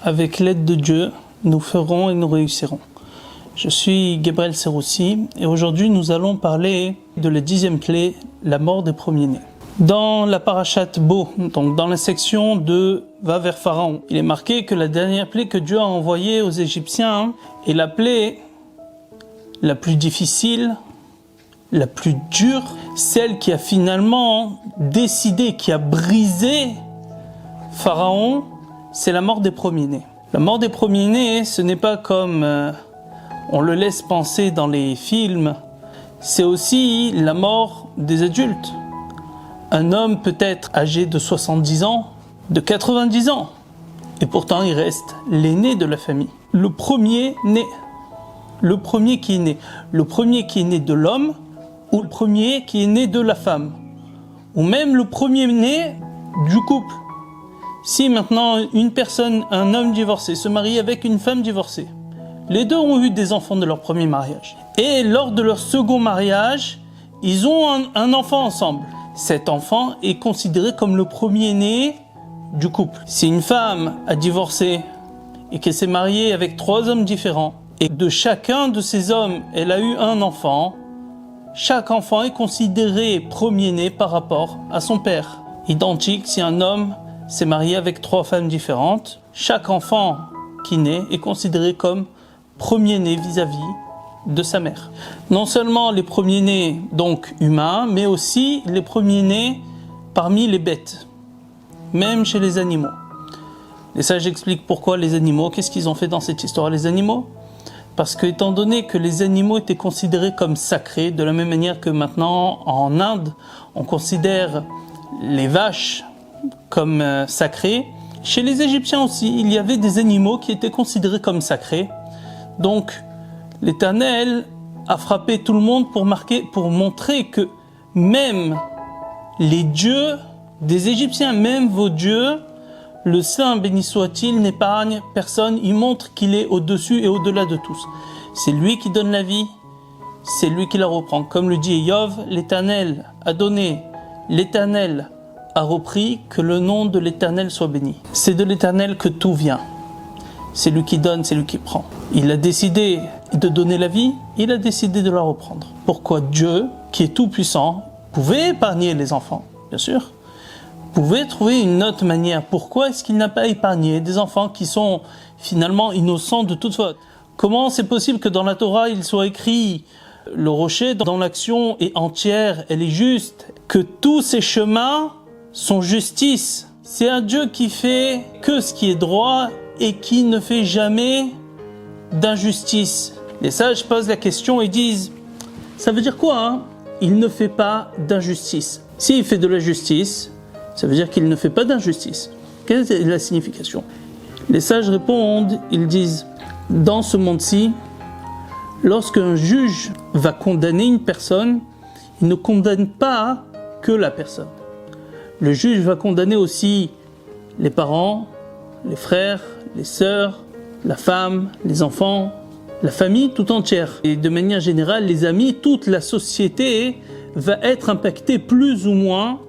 avec l'aide de Dieu, nous ferons et nous réussirons. Je suis Gabriel Serroussi et aujourd'hui nous allons parler de la 10e plaie, la mort des premiers-nés. Dans la parashat Bo, donc dans la section de Va vers Pharaon, il est marqué que la dernière plaie que Dieu a envoyée aux Égyptiens est la plaie la plus difficile, la plus dure, celle qui a finalement décidé, qui a brisé Pharaon, c'est la mort des premiers-nés. La mort des premiers-nés, ce n'est pas comme on le laisse penser dans les films, c'est aussi la mort des adultes. Un homme peut être âgé de 70 ans, de 90 ans, et pourtant il reste l'aîné de la famille. Le premier-né, le premier qui est né, le premier qui est né de l'homme, ou le premier qui est né de la femme, ou même le premier-né du couple. Si maintenant une personne, un homme divorcé, se marie avec une femme divorcée, les deux ont eu des enfants de leur premier mariage. Et lors de leur second mariage, ils ont un enfant ensemble. Cet enfant est considéré comme le premier-né du couple. Si une femme a divorcé et qu'elle s'est mariée avec 3 hommes différents, et de chacun de ces hommes, elle a eu un enfant, chaque enfant est considéré premier-né par rapport à son père. Identique, si un homme s'est marié avec 3 femmes différentes, chaque enfant qui naît est considéré comme premier-né vis-à-vis de sa mère. Non seulement les premiers-nés donc humains, mais aussi les premiers-nés parmi les bêtes, même chez les animaux. Et ça, j'explique pourquoi les animaux, qu'est-ce qu'ils ont fait dans cette histoire, les animaux? Parce que étant donné que les animaux étaient considérés comme sacrés, de la même manière que maintenant en Inde, on considère les vaches comme sacrées, chez les Égyptiens aussi, il y avait des animaux qui étaient considérés comme sacrés. Donc, l'Éternel a frappé tout le monde pour montrer que même les dieux des Égyptiens, même vos dieux, le Saint, béni soit-il, n'épargne personne. Il montre qu'il est au-dessus et au-delà de tous. C'est lui qui donne la vie, c'est lui qui la reprend. Comme le dit Iov, l'Éternel a donné, l'Éternel a repris, que le nom de l'Éternel soit béni. C'est de l'Éternel que tout vient. C'est lui qui donne, c'est lui qui prend. Il a décidé de donner la vie, il a décidé de la reprendre. Pourquoi Dieu, qui est tout puissant, pouvait épargner les enfants, bien sûr, pouvait trouver une autre manière. Pourquoi est-ce qu'il n'a pas épargné des enfants qui sont finalement innocents de toute faute? Comment c'est possible que dans la Torah, il soit écrit le rocher dont l'action est entière, elle est juste, que tous ses chemins sont justice? C'est un Dieu qui fait que ce qui est droit et qui ne fait jamais d'injustice. Les sages posent la question et disent, ça veut dire quoi hein? Il ne fait pas d'injustice. S'il fait de la justice, ça veut dire qu'il ne fait pas d'injustice. Quelle est la signification? Les sages répondent, ils disent, dans ce monde-ci, lorsqu'un juge va condamner une personne, il ne condamne pas que la personne. Le juge va condamner aussi les parents, les frères, les sœurs, la femme, les enfants, la famille tout entière. Et de manière générale, les amis, toute la société va être impactée plus ou moins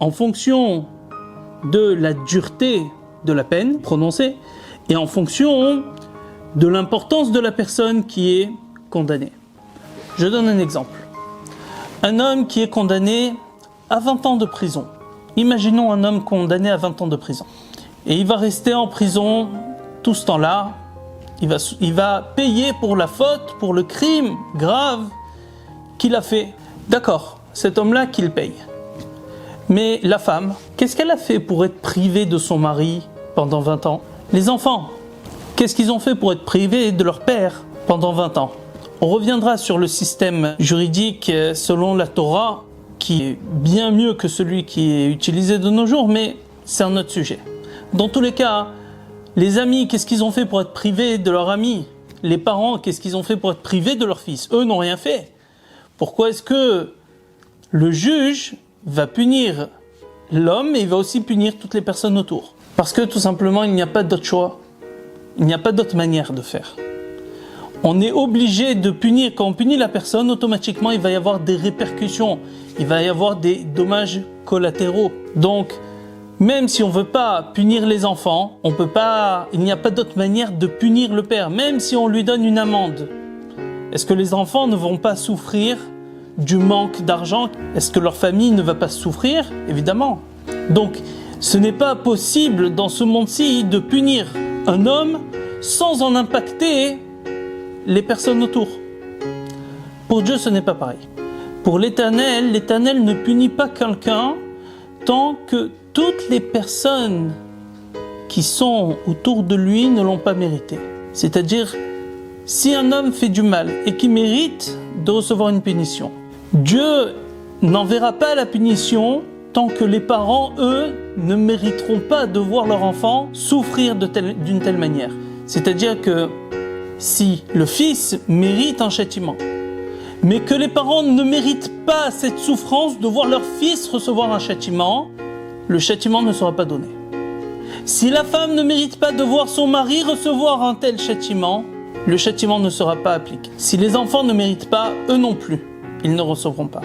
en fonction de la dureté de la peine prononcée et en fonction de l'importance de la personne qui est condamnée. Je donne un exemple. Un homme qui est condamné à 20 ans de prison. Imaginons un homme condamné à 20 ans de prison. Et il va rester en prison tout ce temps-là. Il va payer pour la faute, pour le crime grave qu'il a fait. D'accord, cet homme-là qu'il paye. Mais la femme, qu'est-ce qu'elle a fait pour être privée de son mari pendant 20 ans? Les enfants, qu'est-ce qu'ils ont fait pour être privés de leur père pendant 20 ans? On reviendra sur le système juridique selon la Torah, qui est bien mieux que celui qui est utilisé de nos jours, mais c'est un autre sujet. Dans tous les cas, les amis, qu'est-ce qu'ils ont fait pour être privés de leur ami? Les parents, qu'est-ce qu'ils ont fait pour être privés de leur fils? Eux n'ont rien fait. Pourquoi est-ce que le juge va punir l'homme et il va aussi punir toutes les personnes autour? Parce que tout simplement, il n'y a pas d'autre choix. Il n'y a pas d'autre manière de faire. On est obligé de punir. Quand on punit la personne, automatiquement, il va y avoir des répercussions. Il va y avoir des dommages collatéraux. Donc, Même si on ne veut pas punir les enfants, il n'y a pas d'autre manière de punir le père, même si on lui donne une amende. Est-ce que les enfants ne vont pas souffrir du manque d'argent? Est-ce que leur famille ne va pas souffrir? Évidemment. Donc, ce n'est pas possible dans ce monde-ci de punir un homme sans en impacter les personnes autour. Pour Dieu, ce n'est pas pareil. Pour l'Éternel, l'Éternel ne punit pas quelqu'un tant que toutes les personnes qui sont autour de lui ne l'ont pas mérité. C'est-à-dire, si un homme fait du mal et qui mérite de recevoir une punition, Dieu n'enverra pas la punition tant que les parents, eux, ne mériteront pas de voir leur enfant souffrir d'une telle manière. C'est-à-dire que si le fils mérite un châtiment, mais que les parents ne méritent pas cette souffrance de voir leur fils recevoir un châtiment, le châtiment ne sera pas donné. Si la femme ne mérite pas de voir son mari recevoir un tel châtiment, le châtiment ne sera pas appliqué. Si les enfants ne méritent pas, eux non plus, ils ne recevront pas.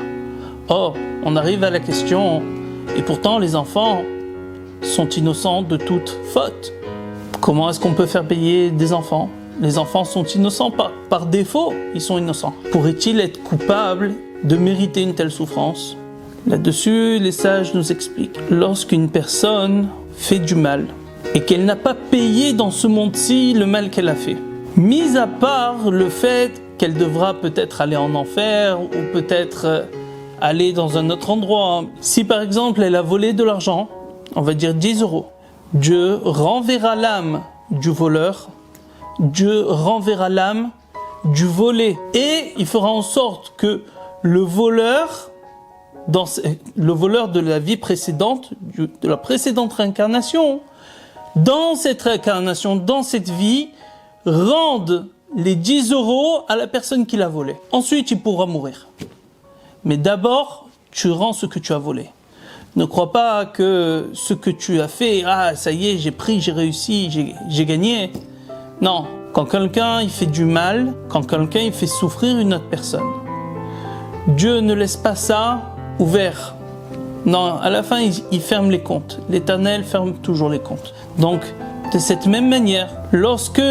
Or, on arrive à la question, et pourtant les enfants sont innocents de toute faute. Comment est-ce qu'on peut faire payer des enfants? Les enfants sont innocents par défaut, ils sont innocents. Pourrait-il être coupable de mériter une telle souffrance? Là-dessus, les sages nous expliquent. Lorsqu'une personne fait du mal et qu'elle n'a pas payé dans ce monde-ci le mal qu'elle a fait, mis à part le fait qu'elle devra peut-être aller en enfer ou peut-être aller dans un autre endroit. Si par exemple elle a volé de l'argent, on va dire 10 €, Dieu renverra l'âme du voleur, Dieu renverra l'âme du volé et il fera en sorte que le voleur de la vie précédente, de la précédente réincarnation, dans cette réincarnation, dans cette vie, rende les 10 € à la personne qui l'a volé. Ensuite, il pourra mourir. Mais d'abord, tu rends ce que tu as volé. Ne crois pas que ce que tu as fait, ça y est, j'ai pris, j'ai réussi, j'ai gagné. Non, quand quelqu'un il fait du mal, quand quelqu'un il fait souffrir une autre personne, Dieu ne laisse pas ça ouvert. Non, à la fin, il ferme les comptes. L'Éternel ferme toujours les comptes. Donc, de cette même manière, lorsque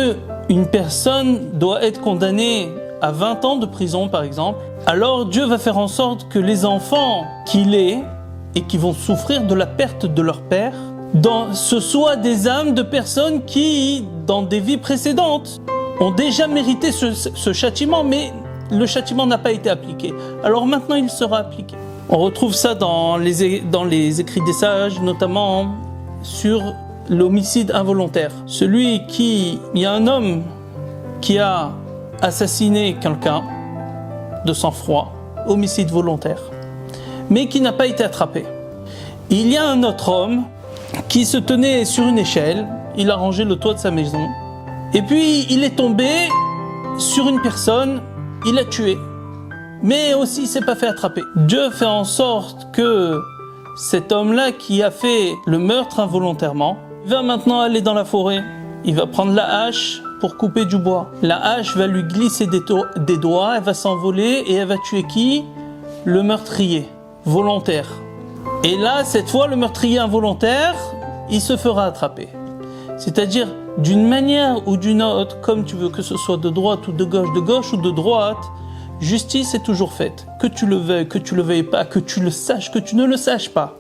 une personne doit être condamnée à 20 ans de prison, par exemple, alors Dieu va faire en sorte que les enfants qu'il est et qui vont souffrir de la perte de leur père, ce soient des âmes de personnes qui, dans des vies précédentes, ont déjà mérité ce châtiment, mais le châtiment n'a pas été appliqué. Alors maintenant, il sera appliqué. On retrouve ça dans les écrits des sages, notamment sur l'homicide involontaire. Il y a un homme qui a assassiné quelqu'un de sang-froid, homicide volontaire, mais qui n'a pas été attrapé. Il y a un autre homme qui se tenait sur une échelle, il a rangé le toit de sa maison, et puis il est tombé sur une personne, il l'a tué, mais aussi il ne s'est pas fait attraper. Dieu fait en sorte que cet homme-là qui a fait le meurtre involontairement, va maintenant aller dans la forêt, il va prendre la hache pour couper du bois. La hache va lui glisser des doigts, elle va s'envoler et elle va tuer qui? Le meurtrier volontaire. Et là, cette fois, le meurtrier involontaire, il se fera attraper. C'est-à-dire, d'une manière ou d'une autre, comme tu veux, que ce soit de droite ou de gauche ou de droite, justice est toujours faite. Que tu le veuilles, que tu le veuilles pas, que tu le saches, que tu ne le saches pas.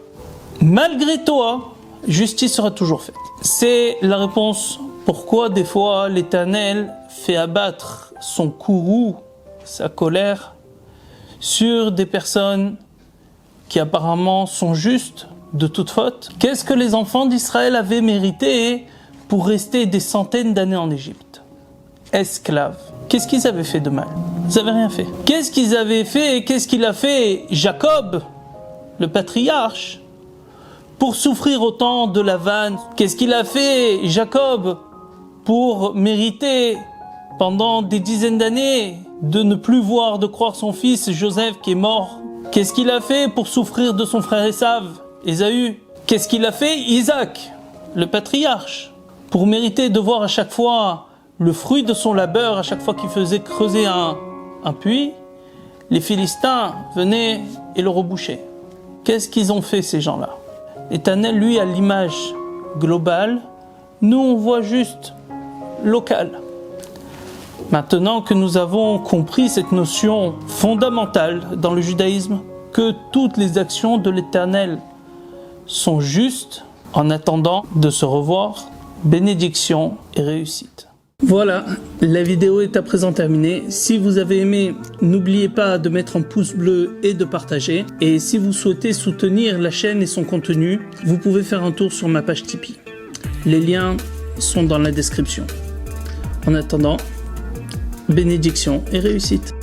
Malgré toi, justice sera toujours faite. C'est la réponse pourquoi des fois l'Éternel fait abattre son courroux, sa colère, sur des personnes qui apparemment sont justes de toute faute. Qu'est-ce que les enfants d'Israël avaient mérité pour rester des centaines d'années en Égypte? Esclaves. Qu'est-ce qu'ils avaient fait de mal? Ils n'avaient rien fait. Qu'est-ce qu'ils avaient fait? Qu'est-ce qu'il a fait Jacob, le patriarche, pour souffrir autant de Lavan? Qu'est-ce qu'il a fait Jacob pour mériter pendant des dizaines d'années de ne plus voir, de croire son fils Joseph qui est mort? Qu'est-ce qu'il a fait pour souffrir de son frère Ésaü? Qu'est-ce qu'il a fait Isaac, le patriarche, pour mériter de voir à chaque fois le fruit de son labeur, à chaque fois qu'il faisait creuser un puits, les Philistins venaient et le rebouchaient. Qu'est-ce qu'ils ont fait ces gens-là? L'Éternel, lui, a l'image globale. Nous, on voit juste local. Maintenant que nous avons compris cette notion fondamentale dans le judaïsme, que toutes les actions de l'Éternel sont justes, en attendant de se revoir, bénédiction et réussite. Voilà, la vidéo est à présent terminée. Si vous avez aimé, n'oubliez pas de mettre un pouce bleu et de partager. Et si vous souhaitez soutenir la chaîne et son contenu, vous pouvez faire un tour sur ma page Tipeee. Les liens sont dans la description. En attendant, bénédiction et réussite.